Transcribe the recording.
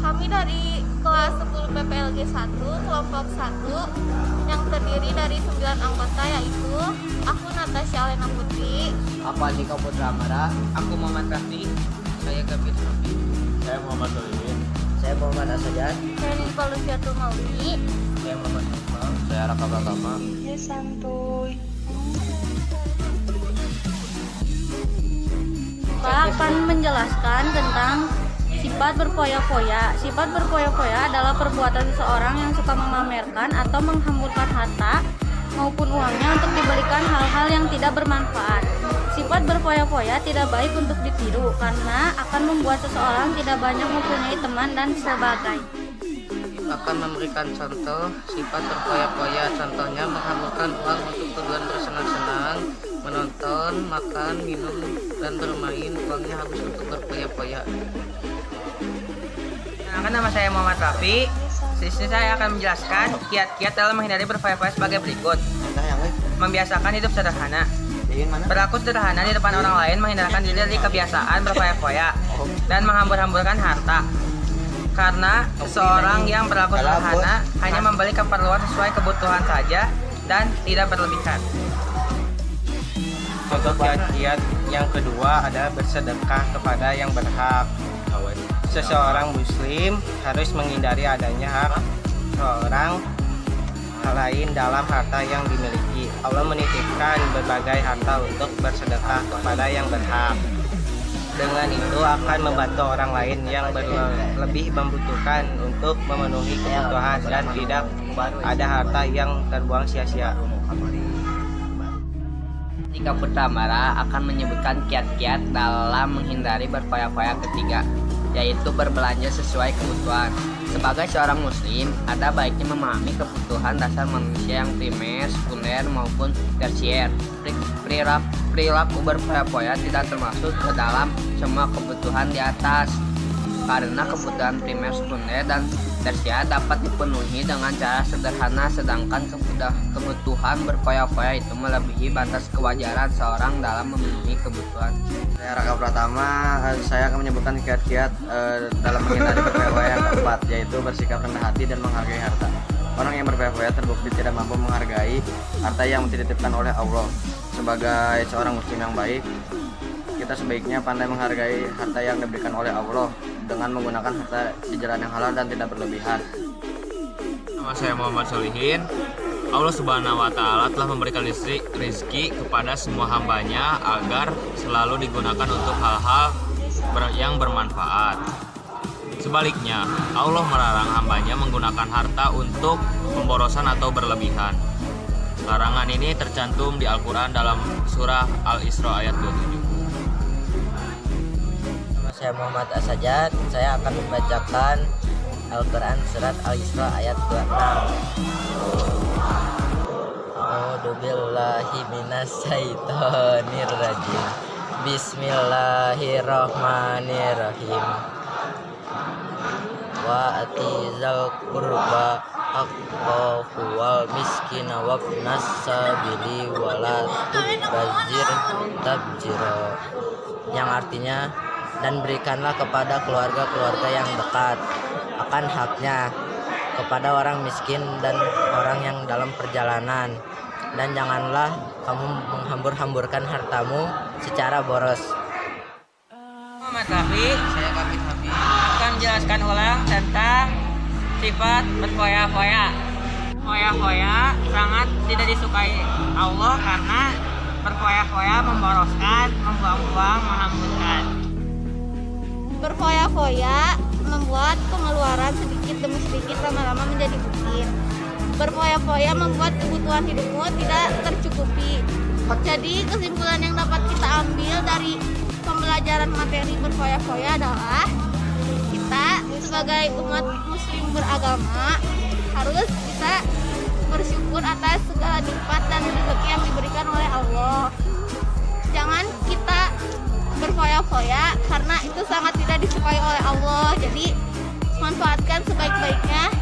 Kami dari kelas 10 PPLG 1, kelompok 1 yang terdiri dari 9 anggota, yaitu aku Natasha Alena Putri, Aku Andika Putra Amara. Aku Muhammad Raffi. Saya Gafir Raffi. Saya Muhammad Solihin. Saya Muhammad Asajad. saya Nispa Luciatul Mauli. Saya Muhammad Iqbal. Saya Raka Pratama. Kita akan menjelaskan tentang sifat berfoya-foya. Sifat berfoya-foya adalah perbuatan seseorang yang suka memamerkan atau menghamburkan harta maupun uangnya untuk diberikan hal-hal yang tidak bermanfaat. Sifat berfoya-foya tidak baik untuk ditiru karena akan membuat seseorang tidak banyak mempunyai teman dan sebagainya. Akan memberikan contoh sifat berfoya-foya. Contohnya menghamburkan uang untuk tujuan bersenang-senang, menonton, makan, minum, dan bermain. Uangnya habis untuk berfoya-foya. Nama saya Muhammad Raffi. Di sini saya akan menjelaskan kiat-kiat dalam menghindari berfoya-foya sebagai berikut. Membiasakan hidup sederhana. Berlaku sederhana di depan orang lain, menghindarkan diri dari kebiasaan berfoya-foya dan menghambur-hamburkan harta. Karena seseorang yang berlaku sederhana hanya membeli keperluan sesuai kebutuhan saja dan tidak berlebihan. Contoh kiat-kiat yang kedua adalah bersedekah kepada yang berhak. Seseorang muslim harus menghindari adanya hak seorang lain dalam harta yang dimiliki. Allah menitipkan berbagai harta untuk bersedekah kepada yang berhak. Dengan itu akan membantu orang lain yang lebih membutuhkan untuk memenuhi kebutuhan dan tidak ada harta yang terbuang sia-sia. Andika Putra Amara akan menyebutkan kiat-kiat dalam menghindari berfoya-foya ketiga, yaitu berbelanja sesuai kebutuhan. Sebagai seorang muslim, ada baiknya memahami kebutuhan dasar manusia yang primer, sekunder, maupun tersier. Perilaku berfoya-foya tidak termasuk ke dalam semua kebutuhan di atas, karena kebutuhan primer, sekunder, dan tersier dapat dipenuhi dengan cara sederhana, sedangkan kebutuhan berfoya-foya itu melebihi batas kewajaran seorang dalam memenuhi kebutuhan. Saya Raka Pratama. Saya akan menyebutkan kiat-kiat dalam menghindari berfoya-foya yang keempat, yaitu bersikap rendah hati dan menghargai harta. Orang yang berfoya-foya terbukti tidak mampu menghargai harta yang dititipkan oleh Allah. Sebagai seorang muslim yang baik, kita sebaiknya pandai menghargai harta yang diberikan oleh Allah dengan menggunakan harta di jalan yang halal dan tidak berlebihan. Nama saya Muhammad Solihin. Allah Subhanahu wa Ta'ala telah memberikan rizki kepada semua hambanya agar selalu digunakan untuk hal-hal yang bermanfaat. Sebaliknya, Allah melarang hambanya menggunakan harta untuk pemborosan atau berlebihan. Larangan ini tercantum di Al-Quran dalam surah Al-Isra ayat 27. Nama saya Muhammad Asajad. Saya akan membacakan Al-Quran surat Al-Isra ayat 26. A'udzubillahi minasyaitonirrajim. Bismillahirrahmanirrahim. Wa atizal qurba haqqahu wal miskina wabnas sabili wala tubazir tabjira, yang artinya, dan berikanlah kepada keluarga-keluarga yang dekat akan haknya, kepada orang miskin dan orang yang dalam perjalanan, dan janganlah kamu menghambur-hamburkan hartamu secara boros. Muhammad Raffi, saya Gafir Raffi, akan menjelaskan ulang tentang sifat berfoya-foya. Foya-foya sangat tidak disukai Allah karena berfoya-foya memboroskan, membuang-buang, menghamburkan. Berfoya-foya membuat pengeluaran sedikit demi sedikit lama-lama menjadi bukit. Berfoya-foya membuat kebutuhan hidupmu tidak tercukupi. Jadi kesimpulan yang dapat kita ambil dari pembelajaran materi berfoya-foya adalah kita sebagai umat muslim beragama harus bisa bersyukur atas segala nikmat dan rezeki yang diberikan oleh Allah. Jangan kita berfoya-foya karena itu sangat tidak disukai oleh Allah. Jadi manfaatkan sebaik-baiknya